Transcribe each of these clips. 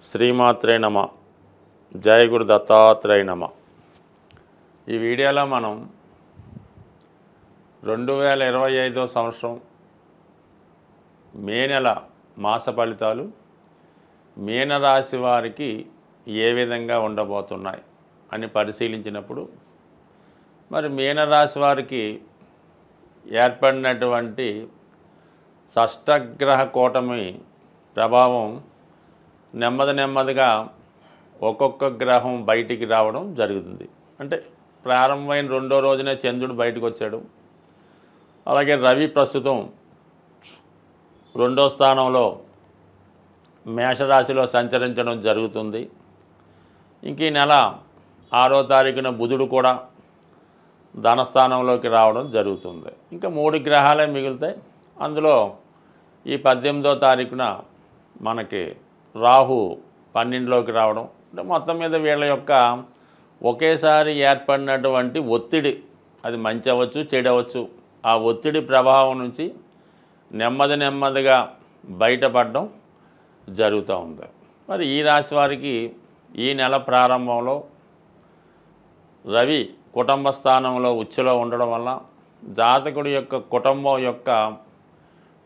శ్రీమాత్రే నమ. జయ గురు దత్తాత్రేయ నమ. ఈ వీడియోలో మనం 2025 సంవత్సరం మే నెల మాస ఫలితాలు మీనరాశి వారికి ఏ విధంగా ఉండబోతున్నాయి అని పరిశీలించినప్పుడు, మరి మీనరాశి వారికి ఏర్పడినటువంటి షష్టగ్రహ కూటమి ప్రభావం నెమ్మదిగా ఒక్కొక్క గ్రహం బయటికి రావడం జరుగుతుంది. అంటే ప్రారంభమైన రెండో రోజునే చంద్రుడు బయటకు వచ్చాడు. అలాగే రవి ప్రస్తుతం రెండో స్థానంలో మేషరాశిలో సంచరించడం జరుగుతుంది. ఇంక ఈ నెల 6వ తారీఖున బుధుడు కూడా ధనస్థానంలోకి రావడం జరుగుతుంది. ఇంకా 3 గ్రహాలే మిగులుతాయి. అందులో ఈ 18వ తారీఖున మనకి రాహు 12లోకి రావడం, అంటే మొత్తం మీద వీళ్ళ యొక్క ఒకేసారి ఏర్పడినటువంటి ఒత్తిడి, అది మంచి అవ్వచ్చు చెడు అవ్వచ్చు, ఆ ఒత్తిడి ప్రభావం నుంచి నెమ్మదిగా బయటపడడం జరుగుతూ ఉంది. మరి ఈ రాశి వారికి ఈ నెల ప్రారంభంలో రవి కుటుంబ స్థానంలో ఉచ్చులో ఉండడం వల్ల జాతకుడి యొక్క కుటుంబం యొక్క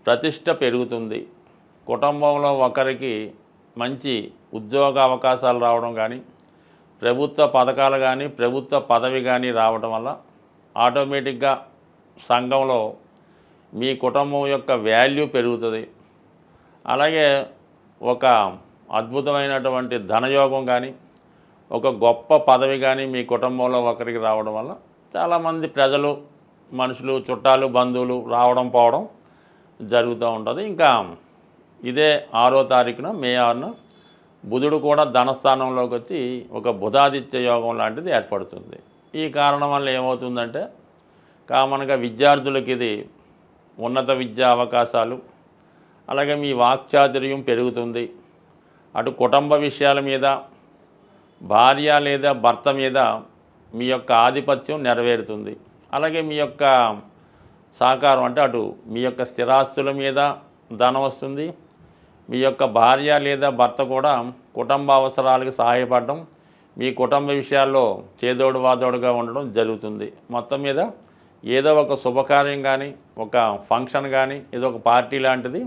ప్రతిష్ట పెరుగుతుంది. కుటుంబంలో ఒకరికి మంచి ఉద్యోగ అవకాశాలు రావడం కానీ, ప్రభుత్వ పథకాలు కానీ, ప్రభుత్వ పదవి కానీ రావడం వల్ల ఆటోమేటిక్గా సంఘంలో మీ కుటుంబం యొక్క వాల్యూ పెరుగుతుంది. అలాగే ఒక అద్భుతమైనటువంటి ధనయోగం కానీ, ఒక గొప్ప పదవి కానీ మీ కుటుంబంలో ఒకరికి రావడం వల్ల చాలామంది ప్రజలు, మనుషులు, చుట్టాలు, బంధువులు రావడం పోవడం జరుగుతూ ఉంటుంది. ఇంకా ఇదే 6వ తారీఖున మే 6న బుధుడు కూడా ధనస్థానంలోకి వచ్చి ఒక బుధాదిత్య యోగం లాంటిది ఏర్పడుతుంది. ఈ కారణం వల్ల ఏమవుతుందంటే, కామన్గా విద్యార్థులకి ఇది ఉన్నత విద్యా అవకాశాలు, అలాగే మీ వాక్చాతుర్యం పెరుగుతుంది. అటు కుటుంబ విషయాల మీద, భార్య లేదా భర్త మీద మీ యొక్క ఆధిపత్యం నెరవేరుతుంది. అలాగే మీ యొక్క సహకారం, అంటే అటు మీ యొక్క స్థిరాస్తుల మీద ధనం వస్తుంది. మీ యొక్క భార్య లేదా భర్త కూడా కుటుంబ అవసరాలకు సహాయపడడం, మీ కుటుంబ విషయాల్లో చేదోడు వాదోడుగా ఉండడం జరుగుతుంది. మొత్తం మీద ఏదో ఒక శుభకార్యం కానీ, ఒక ఫంక్షన్ కానీ, ఏదో ఒక పార్టీ లాంటిది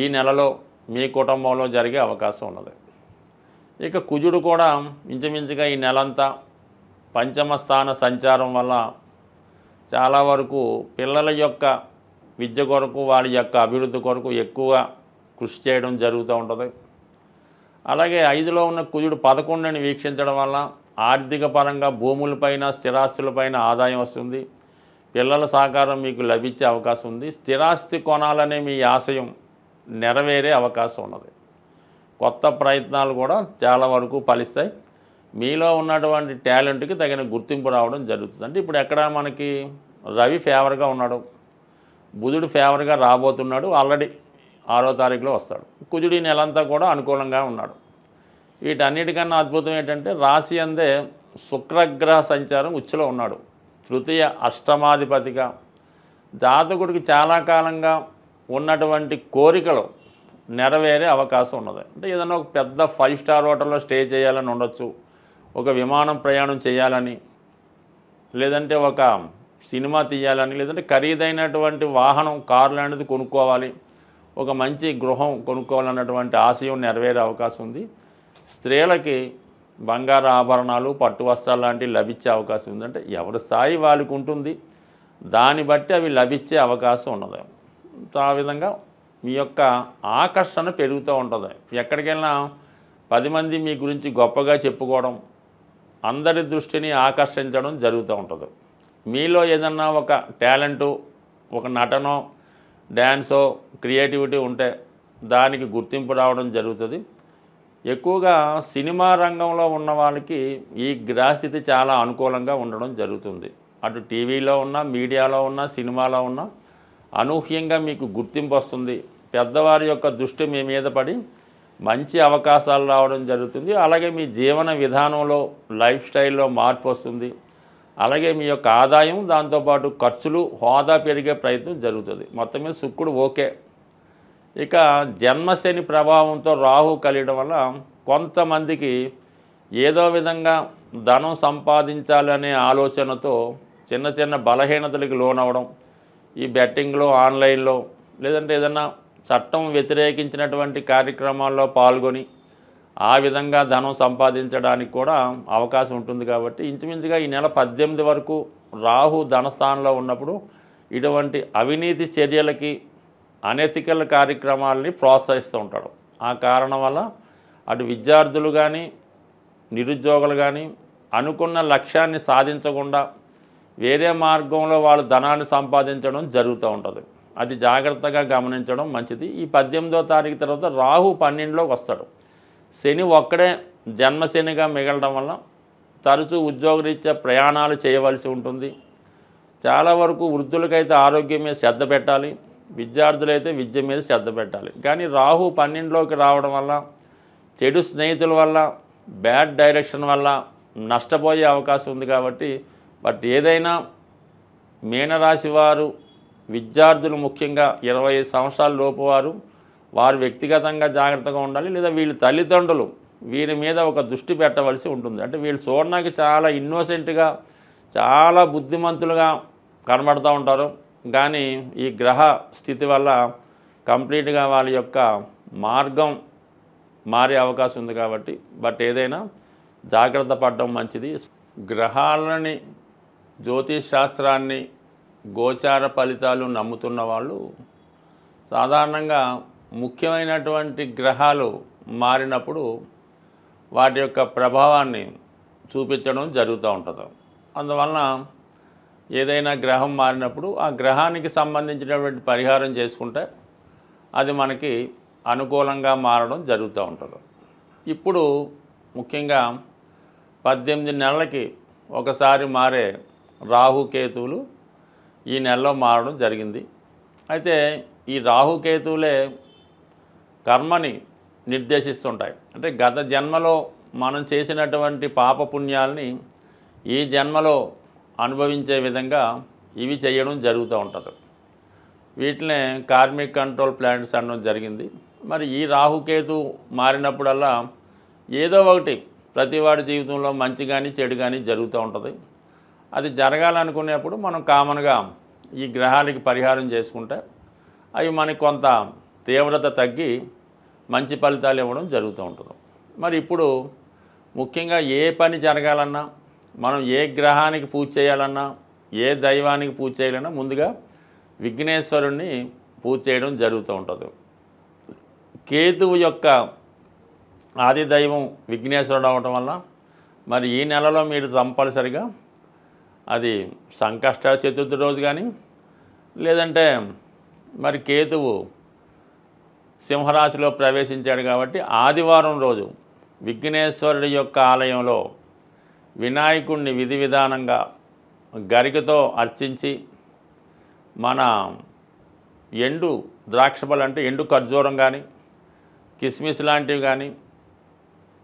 ఈ నెలలో మీ కుటుంబంలో జరిగే అవకాశం ఉన్నది. ఇక కుజుడు కూడా ఇంచుమించుగా ఈ నెలంతా పంచమ స్థాన సంచారం వల్ల చాలా వరకు పిల్లల యొక్క విద్య కొరకు, వారి యొక్క అభివృద్ధి కొరకు ఎక్కువ కృషి చేయడం జరుగుతూ ఉంటుంది. అలాగే 5లో ఉన్న కుజుడు 11ని వీక్షించడం వల్ల ఆర్థిక పరంగా భూములపైన, స్థిరాస్తులపైన ఆదాయం వస్తుంది. పిల్లల సహకారం మీకు లభించే అవకాశం ఉంది. స్థిరాస్తి కొనాలనే మీ ఆశయం నెరవేరే అవకాశం ఉన్నది. కొత్త ప్రయత్నాలు కూడా చాలా వరకు ఫలిస్తాయి. మీలో ఉన్నటువంటి టాలెంట్కి తగిన గుర్తింపు రావడం జరుగుతుంది. అంటే ఇప్పుడు ఎక్కడ మనకి రవి ఫేవర్గా ఉన్నాడు, బుధుడు ఫేవర్గా రాబోతున్నాడు, ఆల్రెడీ 6వ తారీఖులో వస్తాడు. కుజుడు ఈ నెలంతా కూడా అనుకూలంగా ఉన్నాడు. వీటన్నిటికన్నా అద్భుతం ఏంటంటే, రాశి అందే శుక్రగ్రహ సంచారం ఉచ్చులో ఉన్నాడు. తృతీయ అష్టమాధిపతిగా జాతకుడికి చాలా కాలంగా ఉన్నటువంటి కోరికలు నెరవేరే అవకాశం ఉన్నది. అంటే ఏదైనా ఒక పెద్ద 5 స్టార్ హోటల్లో స్టే చేయాలని ఉండొచ్చు, ఒక విమానం ప్రయాణం చేయాలని, లేదంటే ఒక సినిమా తీయాలని, లేదంటే ఖరీదైనటువంటి వాహనం, కారు లాంటిది కొనుక్కోవాలి, ఒక మంచి గృహం కొనుక్కోవాలన్నటువంటి ఆశయం నెరవేరే అవకాశం ఉంది. స్త్రీలకి బంగారు ఆభరణాలు, పట్టు వస్త్రాలు లాంటివి లభించే అవకాశం ఉంది. అంటే ఎవరి స్థాయి వాళ్ళకు ఉంటుంది, దాన్ని బట్టి అవి లభించే అవకాశం ఉన్నది. ఆ విధంగా మీ యొక్క ఆకర్షణ పెరుగుతూ ఉంటుంది. ఎక్కడికి వెళ్ళినా 10 మంది మీ గురించి గొప్పగా చెప్పుకోవడం, అందరి దృష్టిని ఆకర్షించడం జరుగుతూ ఉంటుంది. మీలో ఏదన్నా ఒక టాలెంటు, ఒక నటనో, డ్యాన్సో, క్రియేటివిటీ ఉంటే దానికి గుర్తింపు రావడం జరుగుతుంది. ఎక్కువగా సినిమా రంగంలో ఉన్న వాళ్ళకి ఈ గ్రహస్థితి చాలా అనుకూలంగా ఉండడం జరుగుతుంది. అటు టీవీలో ఉన్న, మీడియాలో ఉన్న, సినిమాలో ఉన్న అనూహ్యంగా మీకు గుర్తింపు వస్తుంది. పెద్దవారి యొక్క దృష్టి మీ మీద పడి మంచి అవకాశాలు రావడం జరుగుతుంది. అలాగే మీ జీవన విధానంలో, లైఫ్ స్టైల్లో మార్పు వస్తుంది. అలాగే మీ యొక్క ఆదాయం, దాంతోపాటు ఖర్చులు, హోదా పెరిగే ప్రయత్నం జరుగుతుంది. మొత్తం మీద శుక్రుడు ఓకే. ఇక జన్మశని ప్రభావంతో రాహు కలియడం వల్ల కొంతమందికి ఏదో విధంగా ధనం సంపాదించాలనే ఆలోచనతో చిన్న చిన్న బలహీనతలకు లోనవడం, ఈ బెట్టింగ్లో, ఆన్లైన్లో, లేదంటే ఏదన్నా చట్టం వ్యతిరేకించినటువంటి కార్యక్రమాల్లో పాల్గొని ఆ విధంగా ధనం సంపాదించడానికి కూడా అవకాశం ఉంటుంది. కాబట్టి ఇంచుమించుగా ఈ నెల 18 వరకు రాహు ధనస్థానంలో ఉన్నప్పుడు ఇటువంటి అవినీతి చర్యలకి, అనెతికల్ కార్యక్రమాలని ప్రోత్సహిస్తూ ఉంటాడు. ఆ కారణం వల్ల అటు విద్యార్థులు కానీ, నిరుద్యోగులు కానీ అనుకున్న లక్ష్యాన్ని సాధించకుండా వేరే మార్గంలో వాళ్ళు ధనాన్ని సంపాదించడం జరుగుతూ ఉంటుంది. అది జాగ్రత్తగా గమనించడం మంచిది. ఈ 18వ తారీఖు తర్వాత రాహు 12లోకి వస్తాడు. శని ఒక్కడే జన్మశనిగా మిగలడం వల్ల తరచూ ఉద్యోగరీత్యా ప్రయాణాలు చేయవలసి ఉంటుంది. చాలా వరకు వృద్ధులకైతే ఆరోగ్యం మీద శ్రద్ధ పెట్టాలి, విద్యార్థులైతే విద్య మీద శ్రద్ధ పెట్టాలి. కానీ రాహు 12లోకి రావడం వల్ల చెడు స్నేహితుల వల్ల, బ్యాడ్ డైరెక్షన్ వల్ల నష్టపోయే అవకాశం ఉంది. కాబట్టి ఏదైనా మీనరాశి వారు, విద్యార్థులు ముఖ్యంగా 25 సంవత్సరాల లోపు వారు వ్యక్తిగతంగా జాగ్రత్తగా ఉండాలి. లేదా వీళ్ళ తల్లిదండ్రులు వీరి మీద ఒక దృష్టి పెట్టవలసి ఉంటుంది. అంటే వీళ్ళు చూడడానికి చాలా ఇన్నోసెంట్గా, చాలా బుద్ధిమంతులుగా కనబడుతూ ఉంటారు. కానీ ఈ గ్రహ స్థితి వల్ల కంప్లీట్గా వాళ్ళ యొక్క మార్గం మారే అవకాశం ఉంది. కాబట్టి ఏదైనా జాగ్రత్త పడడం మంచిది. గ్రహాలని, జ్యోతిష్ శాస్త్రాన్ని, గోచార ఫలితాలు నమ్ముతున్న వాళ్ళు సాధారణంగా ముఖ్యమైనటువంటి గ్రహాలు మారినప్పుడు వాటి యొక్క ప్రభావాన్ని చూపించడం జరుగుతూ ఉంటుంది. అందువలన ఏదైనా గ్రహం మారినప్పుడు ఆ గ్రహానికి సంబంధించినటువంటి పరిహారం చేసుకుంటే అది మనకి అనుకూలంగా మారడం జరుగుతూ ఉంటుంది. ఇప్పుడు ముఖ్యంగా 18 నెలలకి ఒకసారి మారే రాహుకేతువులు ఈ నెలలో మారడం జరిగింది. అయితే ఈ రాహుకేతువులే కర్మని నిర్దేశిస్తుంటాయి. అంటే గత జన్మలో మనం చేసినటువంటి పాపపుణ్యాలని ఈ జన్మలో అనుభవించే విధంగా ఇవి చేయడం జరుగుతూ ఉంటుంది. వీటినే కార్మిక్ కంట్రోల్ ప్లానెట్స్ అనడం జరిగింది. మరి ఈ రాహుకేతు మారినప్పుడల్లా ఏదో ఒకటి ప్రతివాడి జీవితంలో మంచి కానీ చెడు కానీ జరుగుతూ ఉంటుంది. అది జరగాలనుకునేప్పుడు మనం కామన్గా ఈ గ్రహాలకి పరిహారం చేసుకుంటే అవి మనకి కొంత తీవ్రత తగ్గి మంచి ఫలితాలు ఇవ్వడం జరుగుతూ ఉంటుంది. మరి ఇప్పుడు ముఖ్యంగా ఏ పని జరగాలన్నా, మనం ఏ గ్రహానికి పూజ చేయాలన్నా, ఏ దైవానికి పూజ చేయాలన్నా ముందుగా విఘ్నేశ్వరుణ్ణి పూజ చేయడం జరుగుతూ ఉంటుంది. కేతువు యొక్క ఆది దైవం విఘ్నేశ్వరుడు అవటం వల్ల మరి ఈ నెలలో మీరు కంపల్సరిగా అది సంకష్ట చతుర్థి రోజు కానీ, లేదంటే మరి కేతువు సింహరాశిలో ప్రవేశించాడు కాబట్టి ఆదివారం రోజు విఘ్నేశ్వరుడి యొక్క ఆలయంలో వినాయకుడిని విధి విధానంగా గరికతో అర్చించి, మన ఎండు ద్రాక్షపళ్ళు అంటే ఎండు ఖర్జూరం కానీ, కిస్మిస్ లాంటివి కానీ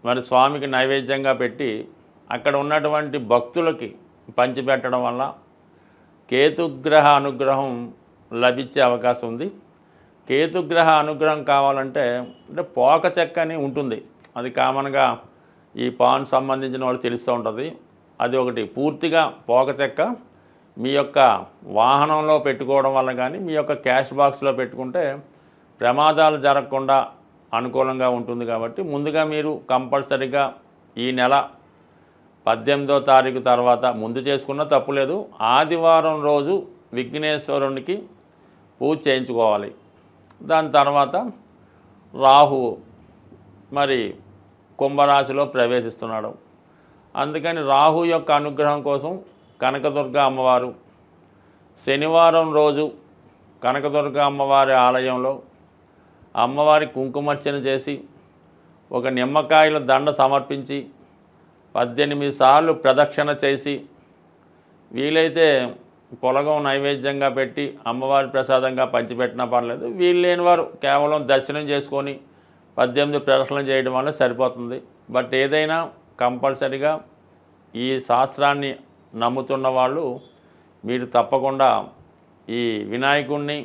మరి స్వామికి నైవేద్యంగా పెట్టి అక్కడ ఉన్నటువంటి భక్తులకి పంచిపెట్టడం వల్ల కేతుగ్రహ అనుగ్రహం లభించే అవకాశం ఉంది. కేతుగ్రహ అనుగ్రహం కావాలంటే పోక చెక్క అని ఉంటుంది. అది కామన్గా ఈ పాన్ సంబంధించిన వాళ్ళు తెలుస్తూ ఉంటుంది. అది ఒకటి పూర్తిగా పోక చెక్క మీ యొక్క వాహనంలో పెట్టుకోవడం వల్ల కానీ, మీ యొక్క క్యాష్ బాక్స్లో పెట్టుకుంటే ప్రమాదాలు జరగకుండా అనుకూలంగా ఉంటుంది. కాబట్టి ముందుగా మీరు కంపల్సరీగా ఈ నెల 18వ తారీఖు తర్వాత ముందు చేసుకున్న తప్పులేదు, ఆదివారం రోజు విఘ్నేశ్వరునికి పూజ చేయించుకోవాలి. దాని తర్వాత రాహువు మరి కుంభరాశిలో ప్రవేశిస్తున్నాడు. అందుకని రాహు యొక్క అనుగ్రహం కోసం కనకదుర్గ అమ్మవారు శనివారం రోజు కనకదుర్గ అమ్మవారి ఆలయంలో అమ్మవారి కుంకుమర్చన చేసి ఒక నిమ్మకాయల దండ సమర్పించి 18 సార్లు ప్రదక్షిణ చేసి, వీలైతే పొలగం నైవేద్యంగా పెట్టి అమ్మవారి ప్రసాదంగా పంచిపెట్టినా పర్లేదు. వీలు లేని వారు కేవలం దర్శనం చేసుకొని 18 ప్రదక్షిణలు చేయడం వల్ల సరిపోతుంది. ఏదైనా కంపల్సరిగా ఈ శాస్త్రాన్ని నమ్ముతున్న వాళ్ళు మీరు తప్పకుండా ఈ వినాయకుడిని,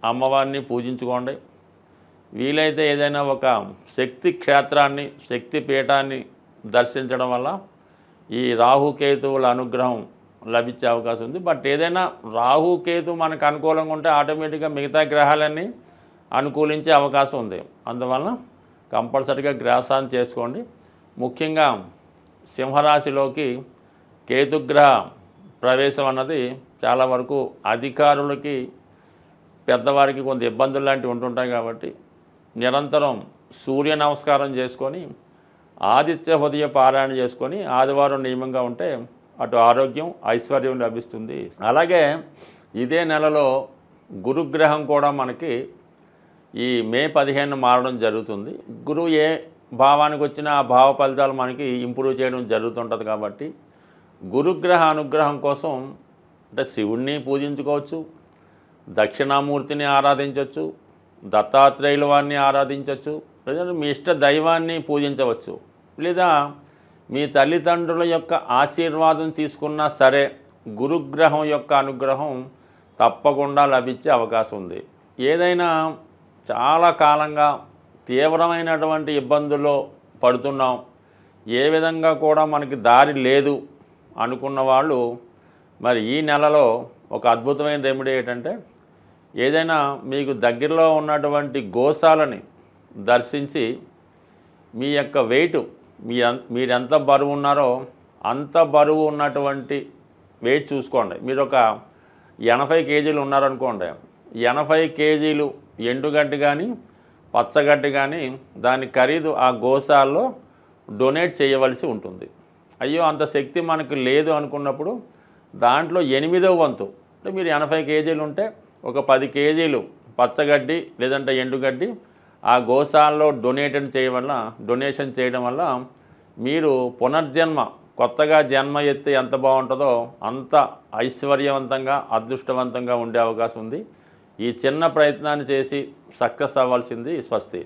అమ్మవారిని పూజించుకోండి. వీలైతే ఏదైనా ఒక శక్తి క్షేత్రాన్ని శక్తి పీఠాన్ని దర్శించడం వల్ల ఈ రాహుకేతువుల అనుగ్రహం లభించే అవకాశం ఉంది. బట్ ఏదైనా రాహుకేతు మనకు అనుకూలంగా ఉంటే ఆటోమేటిక్గా మిగతా గ్రహాలన్నీ అనుకూలించే అవకాశం ఉంది. అందువలన కంపల్సరీగా గ్రాసాన్ని చేసుకోండి. ముఖ్యంగా సింహరాశిలోకి కేతుగ్రహ ప్రవేశం అన్నది చాలా వరకు అధికారులకి పెద్దవారికి కొంత ఇబ్బందులు లాంటివి ఉంటుంటాయి. కాబట్టి నిరంతరం సూర్య నమస్కారం చేసుకొని ఆదిత్య హృదయ పారాయణ చేసుకొని ఆదివారం నియమంగా ఉంటే అటు ఆరోగ్యం ఐశ్వర్యం లభిస్తుంది. అలాగే ఇదే నెలలో గురుగ్రహం కూడా మనకి ఈ మే 15 మారడం జరుగుతుంది. గురువు ఏ భావానికి వచ్చినా ఆ భావ ఫలితాలు మనకి ఇంప్రూవ్ చేయడం జరుగుతుంటుంది. కాబట్టి గురుగ్రహ అనుగ్రహం కోసం అంటే శివుణ్ణి పూజించుకోవచ్చు, దక్షిణామూర్తిని ఆరాధించవచ్చు, దత్తాత్రేయుల వారిని ఆరాధించవచ్చు, లేదా మీ ఇష్ట దైవాన్ని పూజించవచ్చు, లేదా మీ తల్లిదండ్రుల యొక్క ఆశీర్వాదం తీసుకున్నా సరే గురుగ్రహం యొక్క అనుగ్రహం తప్పకుండా లభించే అవకాశం ఉంది. ఏదైనా చాలా కాలంగా తీవ్రమైనటువంటి ఇబ్బందుల్లో పడుతున్నాం, ఏ విధంగా కూడా మనకి దారి లేదు అనుకున్న వాళ్ళు మరి ఈ నెలలో ఒక అద్భుతమైన రెమెడీ ఏంటంటే ఏదైనా మీకు దగ్గరలో ఉన్నటువంటి గోశాలని దర్శించి మీ యొక్క వెయిట్ మీరు ఎంత బరువు ఉన్నారో అంత బరువు ఉన్నటువంటి వెయిట్ చూసుకోండి. మీరు ఒక 80 కేజీలు ఉన్నారనుకోండి, 80 కేజీలు ఎండుగడ్డి కానీ పచ్చగడ్డి కానీ దాని ఖరీదు ఆ గోశాలలో డొనేట్ చేయవలసి ఉంటుంది. అయ్యో అంత శక్తి మనకు లేదు అనుకున్నప్పుడు దాంట్లో 8వ వంతు అంటే మీరు 80 కేజీలు ఉంటే ఒక 10 కేజీలు పచ్చగడ్డి లేదంటే ఎండుగడ్డి ఆ గోశాలలో డొనేషన్ చేయడం వల్ల మీరు పునర్జన్మ కొత్తగా జన్మ ఎత్తి ఎంత బాగుంటుందో అంత ఐశ్వర్యవంతంగా అదృష్టవంతంగా ఉండే అవకాశం ఉంది. ఈ చిన్న ప్రయత్నాన్ని చేసి సక్సెస్ అవ్వాల్సింది. స్వస్తి.